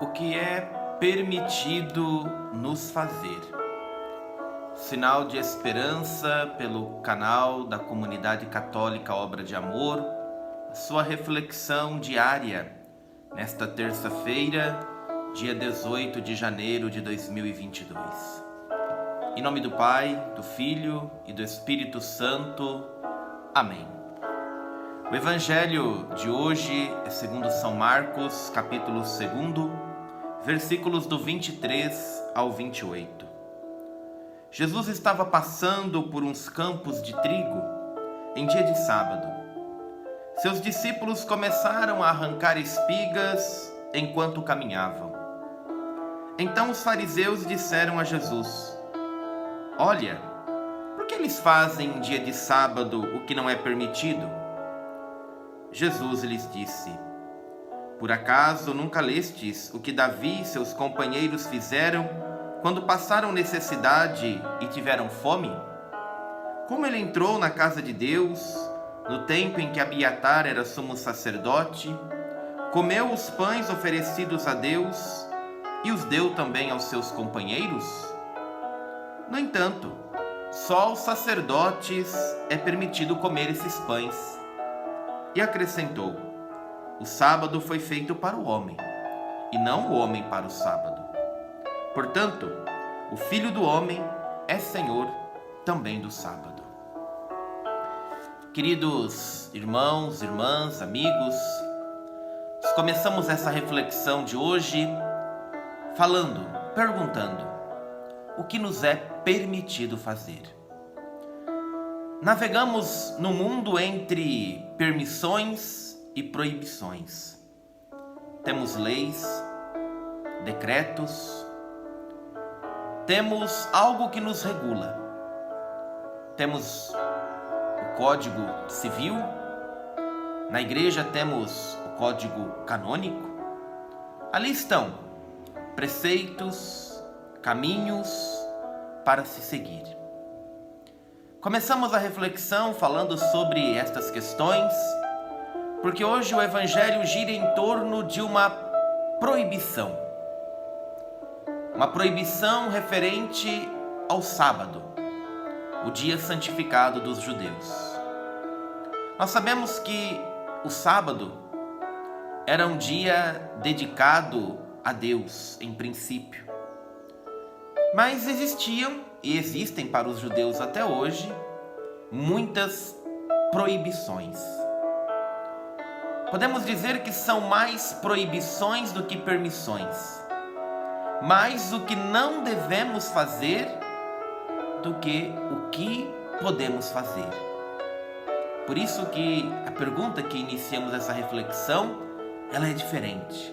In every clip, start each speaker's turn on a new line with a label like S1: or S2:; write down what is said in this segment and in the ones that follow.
S1: O que é permitido nos fazer. Sinal de esperança pelo canal da Comunidade Católica Obra de Amor, sua reflexão diária nesta terça-feira, dia 18 de janeiro de 2022. Em nome do Pai, do Filho e do Espírito Santo. Amém. O Evangelho de hoje é segundo São Marcos, capítulo 2, versículos do 23 ao 28. Jesus estava passando por uns campos de trigo em dia de sábado. Seus discípulos começaram a arrancar espigas enquanto caminhavam. Então os fariseus disseram a Jesus: "Olha, por que eles fazem em dia de sábado o que não é permitido?" Jesus lhes disse: "Por acaso nunca lestes o que Davi e seus companheiros fizeram quando passaram necessidade e tiveram fome? Como ele entrou na casa de Deus, no tempo em que Abiatar era sumo sacerdote, comeu os pães oferecidos a Deus e os deu também aos seus companheiros? No entanto, só aos sacerdotes é permitido comer esses pães." E acrescentou: "O sábado foi feito para o homem, e não o homem para o sábado. Portanto, o Filho do Homem é Senhor também do sábado." Queridos irmãos, irmãs, amigos, nós começamos essa reflexão de hoje perguntando: o que nos é permitido fazer? Navegamos no mundo entre permissões e proibições. Temos leis, decretos, temos algo que nos regula. Temos o Código Civil, na igreja temos o Código Canônico. Ali estão preceitos, caminhos para se seguir. Começamos a reflexão falando sobre estas questões, porque hoje o Evangelho gira em torno de uma proibição. Uma proibição referente ao sábado, o dia santificado dos judeus. Nós sabemos que o sábado era um dia dedicado a Deus, em princípio. Mas existiam e existem para os judeus até hoje muitas proibições. Podemos dizer que são mais proibições do que permissões, mais o que não devemos fazer do que o que podemos fazer. Por isso que a pergunta que iniciamos essa reflexão, ela é diferente.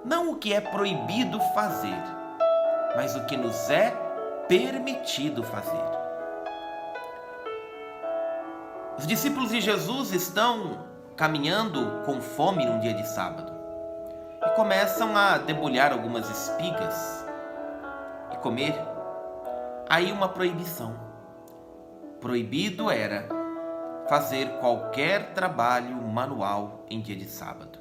S1: Não o que é proibido fazer, mas o que nos é permitido fazer. Os discípulos de Jesus estão caminhando com fome num dia de sábado e começam a debulhar algumas espigas e comer. Aí uma proibição. Proibido era fazer qualquer trabalho manual em dia de sábado.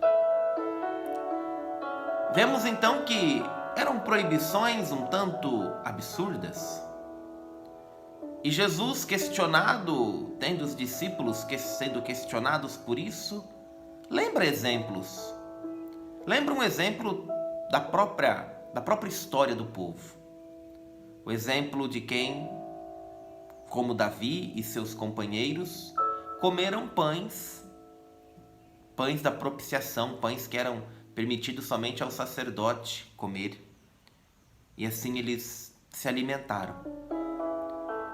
S1: Vemos então que eram proibições um tanto absurdas. E Jesus, questionado, tendo os discípulos sendo questionados por isso, lembra exemplos. Lembra um exemplo da própria história do povo. O exemplo de quem, como Davi e seus companheiros, comeram pães da propiciação, pães que eram permitidos somente ao sacerdote comer. E assim eles se alimentaram.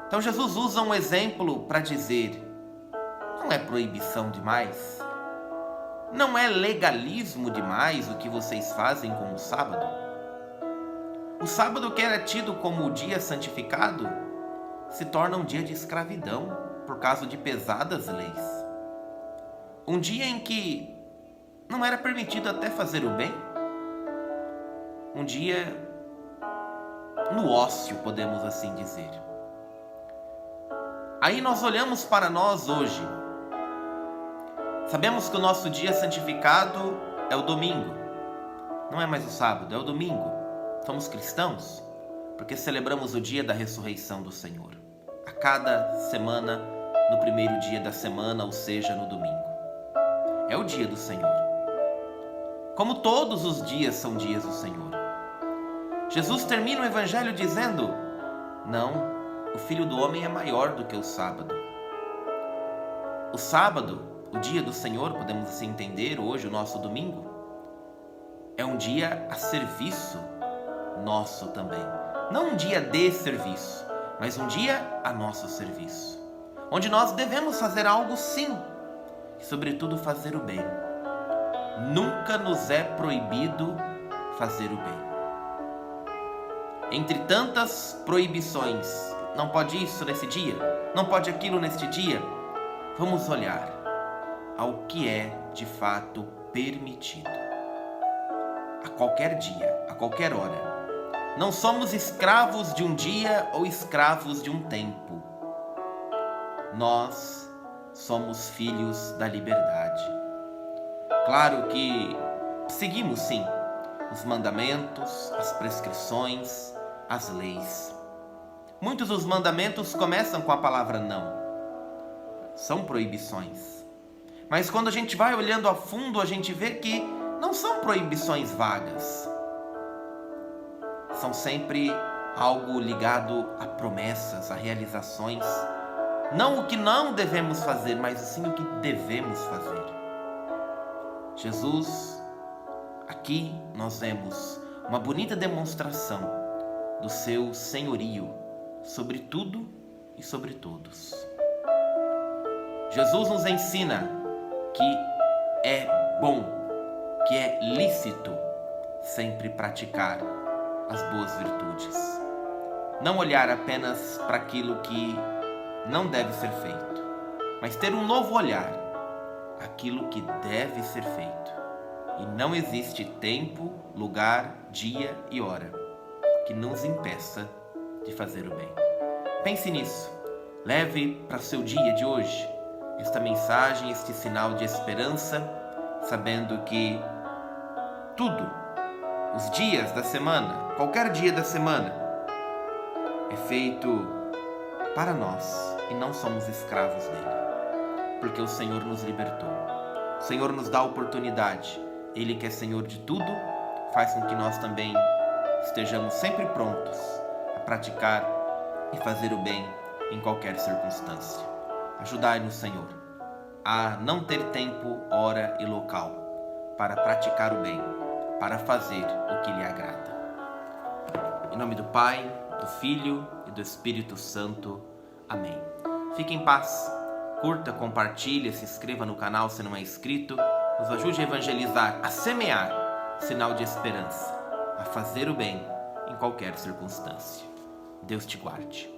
S1: Então Jesus usa um exemplo para dizer: não é proibição demais? Não é legalismo demais o que vocês fazem com o sábado? O sábado, que era tido como o dia santificado, se torna um dia de escravidão por causa de pesadas leis. Um dia em que não era permitido até fazer o bem. Um dia no ócio, podemos assim dizer. Aí nós olhamos para nós hoje. Sabemos que o nosso dia santificado é o domingo. Não é mais o sábado, é o domingo. Somos cristãos porque celebramos o dia da ressurreição do Senhor. A cada semana, no primeiro dia da semana, ou seja, no domingo. É o dia do Senhor. Como todos os dias são dias do Senhor. Jesus termina o Evangelho dizendo: não, o Filho do Homem é maior do que o sábado. O sábado, o dia do Senhor, podemos assim entender hoje, o nosso domingo, é um dia a serviço nosso também. Não um dia de serviço, mas um dia a nosso serviço. Onde nós devemos fazer algo sim, e sobretudo fazer o bem. Nunca nos é proibido fazer o bem. Entre tantas proibições, não pode isso nesse dia, não pode aquilo neste dia, vamos olhar ao que é de fato permitido. A qualquer dia, a qualquer hora. Não somos escravos de um dia ou escravos de um tempo. Nós somos filhos da liberdade. Claro que seguimos sim os mandamentos, as prescrições, as leis. Muitos dos mandamentos começam com a palavra não. São proibições. Mas quando a gente vai olhando a fundo, a gente vê que não são proibições vagas. São sempre algo ligado a promessas, a realizações. Não o que não devemos fazer, mas sim o que devemos fazer. Jesus, aqui nós vemos uma bonita demonstração do seu senhorio sobre tudo e sobre todos. Jesus nos ensina que é bom, que é lícito sempre praticar as boas virtudes. Não olhar apenas para aquilo que não deve ser feito, mas ter um novo olhar, aquilo que deve ser feito. E não existe tempo, lugar, dia e hora que nos impeça de fazer o bem. Pense nisso. Leve para o seu dia de hoje esta mensagem, este sinal de esperança, sabendo que tudo, os dias da semana, qualquer dia da semana, é feito para nós e não somos escravos dele, porque o Senhor nos libertou. O Senhor nos dá a oportunidade. Ele que é Senhor de tudo, faz com que nós também estejamos sempre prontos a praticar e fazer o bem em qualquer circunstância. Ajudai-nos, Senhor, a não ter tempo, hora e local para praticar o bem, para fazer o que lhe agrada. Em nome do Pai, do Filho e do Espírito Santo. Amém. Fique em paz. Curta, compartilhe, se inscreva no canal se não é inscrito. Nos ajude a evangelizar, a semear sinal de esperança, a fazer o bem em qualquer circunstância. Deus te guarde.